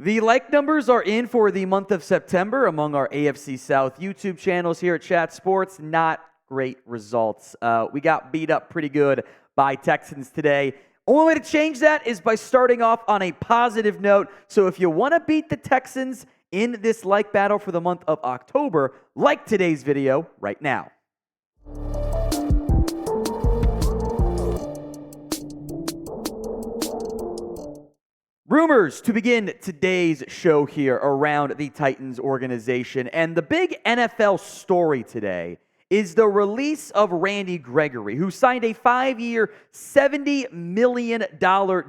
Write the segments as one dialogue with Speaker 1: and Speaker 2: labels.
Speaker 1: The like numbers are in for the month of September among our AFC South YouTube channels here at Chat Sports. Not great results. We got beat up pretty good by Texans today. Only way to change that is by starting off on a positive note. So if you want to beat the Texans in this like battle for the month of October, like today's video right now. Rumors to begin today's show here around the Titans organization. And the big NFL story today is the release of Randy Gregory, who signed a 5-year, $70 million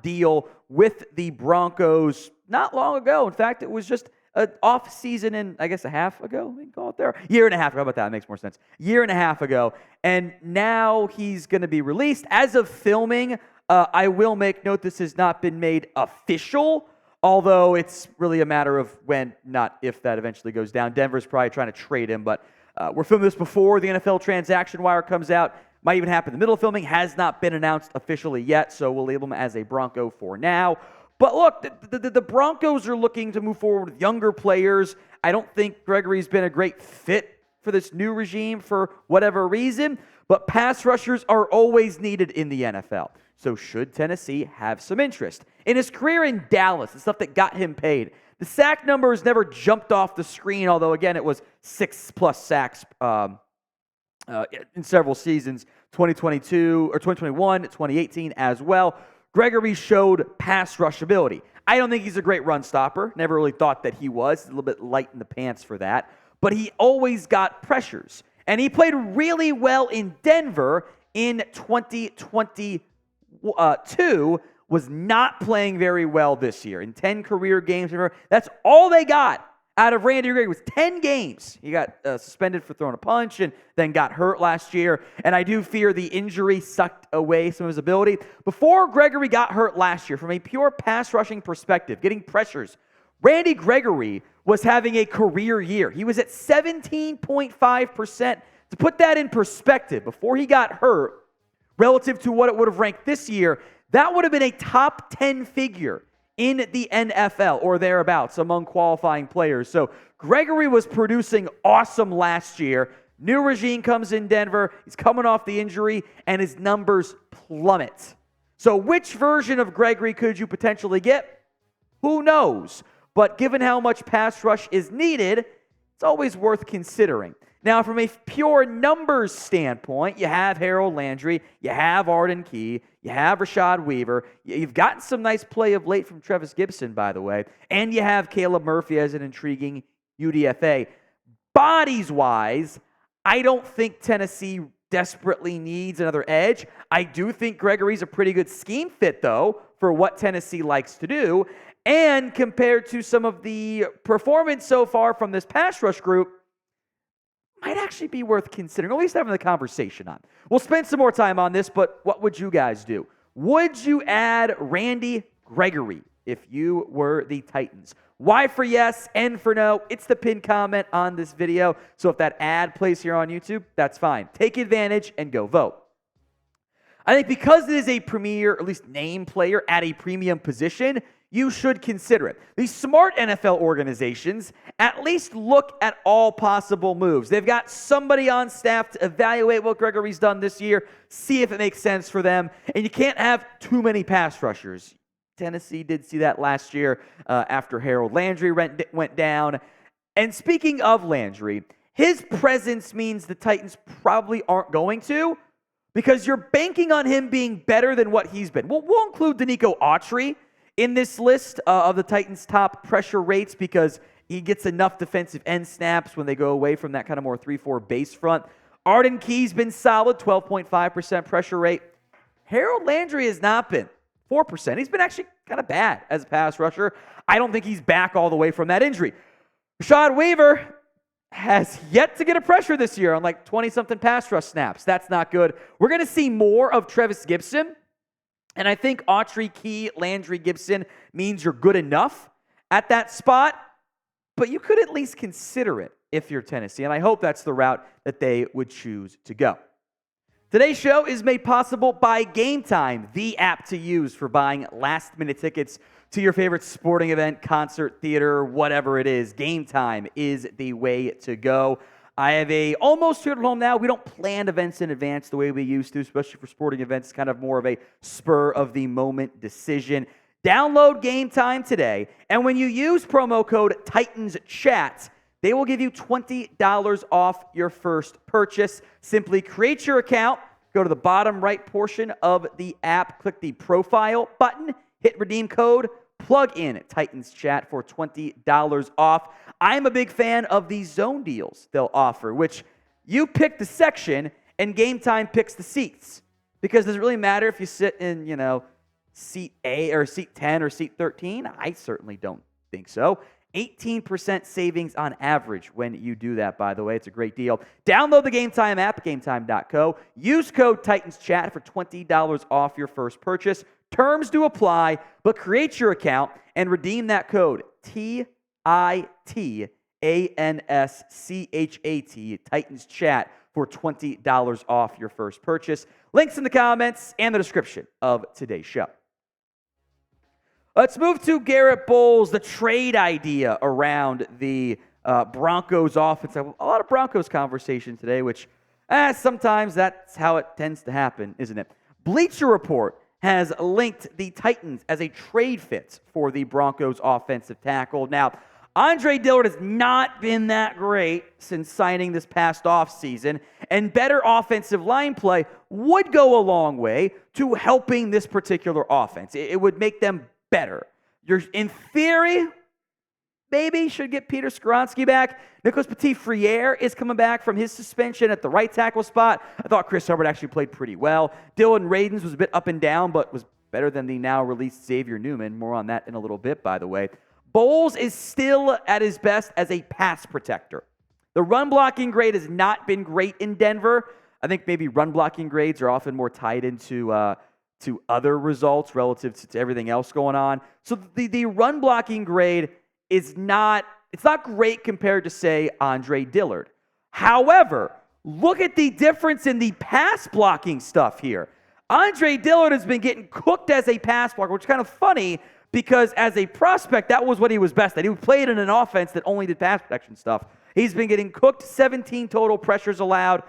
Speaker 1: deal with the Broncos not long ago. In fact, it was just an off season and I guess a half ago, we can call it there. Year and a half ago. How about that? It makes more sense. Year and a half ago. And now he's going to be released. As of filming, I will make note this has not been made official, although it's really a matter of when, not if that eventually goes down. Denver's probably trying to trade him, but we're filming this before the NFL transaction wire comes out. Might even happen in the middle of filming. Has not been announced officially yet, so we'll label him as a Bronco for now. But look, the Broncos are looking to move forward with younger players. I don't think Gregory's been a great fit for this new regime for whatever reason, but pass rushers are always needed in the NFL. So should Tennessee have some interest? In his career in Dallas, the stuff that got him paid, the sack numbers never jumped off the screen, although, again, it was 6+ sacks in several seasons, 2022 or 2021, 2018 as well. Gregory showed pass rush ability. I don't think he's a great run stopper. Never really thought that he was. A little bit light in the pants for that. But he always got pressures. And he played really well in Denver in 2022. Was not playing very well this year. In 10 career games, that's all they got out of Randy Gregory was 10 games. He got suspended for throwing a punch and then got hurt last year. And I do fear the injury sucked away some of his ability. Before Gregory got hurt last year, from a pure pass rushing perspective, getting pressures, Randy Gregory was having a career year. He was at 17.5%. To put that in perspective, before he got hurt, relative to what it would have ranked this year, that would have been a top 10 figure in the NFL or thereabouts among qualifying players. So Gregory was producing awesome last year. New regime comes in Denver. He's coming off the injury, and his numbers plummet. So which version of Gregory could you potentially get? Who knows? But given how much pass rush is needed, it's always worth considering. Now, from a pure numbers standpoint, you have Harold Landry, you have Arden Key, you have Rashad Weaver, you've gotten some nice play of late from Trevis Gibson, by the way, and you have Caleb Murphy as an intriguing UDFA. Bodies-wise, I don't think Tennessee desperately needs another edge. I do think Gregory's a pretty good scheme fit, though, for what Tennessee likes to do, and compared to some of the performance so far from this pass rush group, might actually be worth considering, or at least having the conversation on. We'll spend some more time on this, but what would you guys do? Would you add Randy Gregory if you were the Titans? Y for yes, N for no. It's the pinned comment on this video, so if that ad plays here on YouTube, that's fine. Take advantage and go vote. I think because it is a premier, or at least name player at a premium position, you should consider it. These smart NFL organizations at least look at all possible moves. They've got somebody on staff to evaluate what Gregory's done this year, see if it makes sense for them, and you can't have too many pass rushers. Tennessee did see that last year after Harold Landry went down. And speaking of Landry, his presence means the Titans probably aren't going to, because you're banking on him being better than what he's been. We'll include Denico Autry in this list of the Titans' top pressure rates because he gets enough defensive end snaps when they go away from that kind of more 3-4 base front. Arden Key's been solid, 12.5% pressure rate. Harold Landry has not been, 4%. He's been actually kind of bad as a pass rusher. I don't think he's back all the way from that injury. Rashad Weaver has yet to get a pressure this year on like 20-something pass rush snaps. That's not good. We're going to see more of Trevis Gibson. And I think Autry, Key, Landry, Gibson means you're good enough at that spot, but you could at least consider it if you're Tennessee, and I hope that's the route that they would choose to go. Today's show is made possible by Game Time, the app to use for buying last-minute tickets to your favorite sporting event, concert, theater, whatever it is, Game Time is the way to go. I have a almost here at home now. We don't plan events in advance the way we used to, especially for sporting events. It's kind of more of a spur-of-the-moment decision. Download Game Time today, and when you use promo code TitansChat, they will give you $20 off your first purchase. Simply create your account, go to the bottom right portion of the app, click the profile button, hit redeem code, plug in Titans Chat for $20 off. I'm a big fan of the zone deals they'll offer, which you pick the section and Game Time picks the seats. Because does it really matter if you sit in, seat A or seat 10 or seat 13? I certainly don't think so. 18% savings on average when you do that, by the way. It's a great deal. Download the Game Time app, gametime.co. Use code TitansChat for $20 off your first purchase. Terms do apply, but create your account and redeem that code TITANSCHAT, TitansChat, for $20 off your first purchase. Links in the comments and the description of today's show. Let's move to Garett Bolles, the trade idea around the Broncos offense. A lot of Broncos conversation today, which sometimes that's how it tends to happen, isn't it? Bleacher Report has linked the Titans as a trade fit for the Broncos offensive tackle. Now, Andre Dillard has not been that great since signing this past offseason, and better offensive line play would go a long way to helping this particular offense. It would make them better. You're, in theory, maybe should get Peter Skoronski back. Nicholas Petit-Frere is coming back from his suspension at the right tackle spot. I thought Chris Hubbard actually played pretty well. Dylan Radins was a bit up and down, but was better than the now released Xavier Newman. More on that in a little bit, by the way. Bolles is still at his best as a pass protector. The run blocking grade has not been great in Denver. I think maybe run blocking grades are often more tied into to other results relative to everything else going on. So the run blocking grade is not great compared to, say, Andre Dillard. However, look at the difference in the pass blocking stuff here. Andre Dillard has been getting cooked as a pass blocker, which is kind of funny because as a prospect, that was what he was best at. He played in an offense that only did pass protection stuff. He's been getting cooked, 17 total pressures allowed,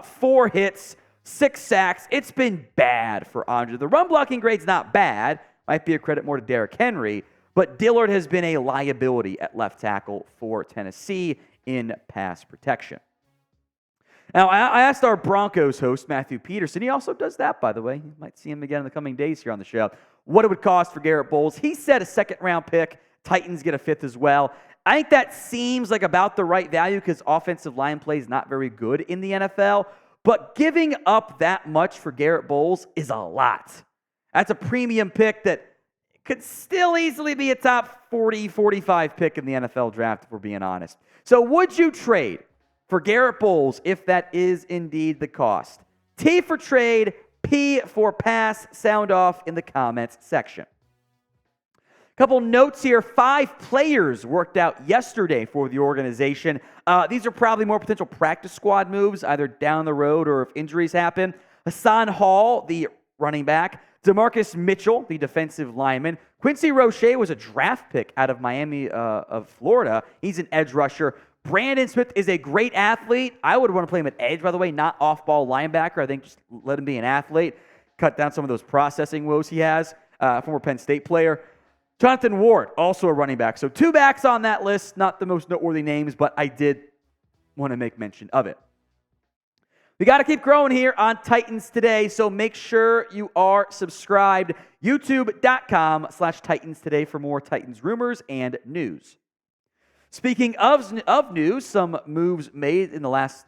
Speaker 1: 4 hits, 6 sacks. It's been bad for Andre. The run blocking grade's not bad. Might be a credit more to Derrick Henry. But Dillard has been a liability at left tackle for Tennessee in pass protection. Now, I asked our Broncos host, Matthew Peterson. He also does that, by the way. You might see him again in the coming days here on the show. What it would cost for Garett Bolles. He said a second-round pick. Titans get a 5th as well. I think that seems like about the right value because offensive line play is not very good in the NFL. But giving up that much for Garett Bolles is a lot. That's a premium pick that could still easily be a top 40, 45 pick in the NFL draft, if we're being honest. So would you trade for Garett Bolles if that is indeed the cost? T for trade, P for pass. Sound off in the comments section. Couple notes here. 5 players worked out yesterday for the organization. These are probably more potential practice squad moves, either down the road or if injuries happen. Hassan Hall, the running back. DeMarcus Mitchell, the defensive lineman. Quincy Roche was a draft pick out of Miami of Florida. He's an edge rusher. Brandon Smith is a great athlete. I would want to play him at edge, by the way, not off-ball linebacker. I think just let him be an athlete. Cut down some of those processing woes he has. Former Penn State player. Jonathan Ward, also a running back. So 2 backs on that list. Not the most noteworthy names, but I did want to make mention of it. We got to keep growing here on Titans Today, so make sure you are subscribed. YouTube.com/Titans Today for more Titans rumors and news. Speaking of news, some moves made in the last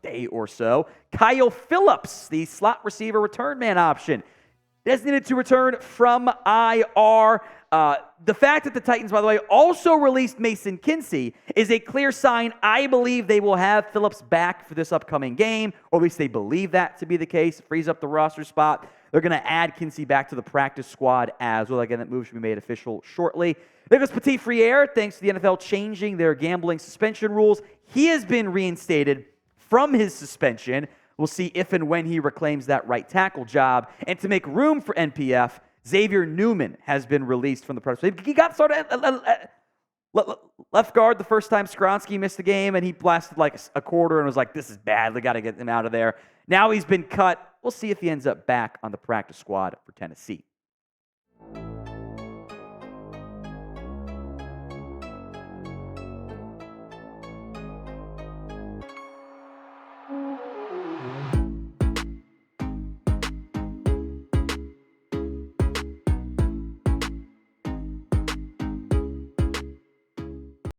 Speaker 1: day or so. Kyle Phillips, the slot receiver return man option, designated to return from IR. The fact that the Titans, by the way, also released Mason Kinsey is a clear sign. I believe they will have Phillips back for this upcoming game, or at least they believe that to be the case. It frees up the roster spot. They're going to add Kinsey back to the practice squad as well. Again, that move should be made official shortly. Nicholas Petit-Frere, thanks to the NFL changing their gambling suspension rules, he has been reinstated from his suspension. We'll see if and when he reclaims that right tackle job. And to make room for NPF, Xavier Newman has been released from the practice. He got started at left guard the first time Skronsky missed the game, and he blasted like a quarter and was like, this is bad. We got to get him out of there. Now he's been cut. We'll see if he ends up back on the practice squad for Tennessee.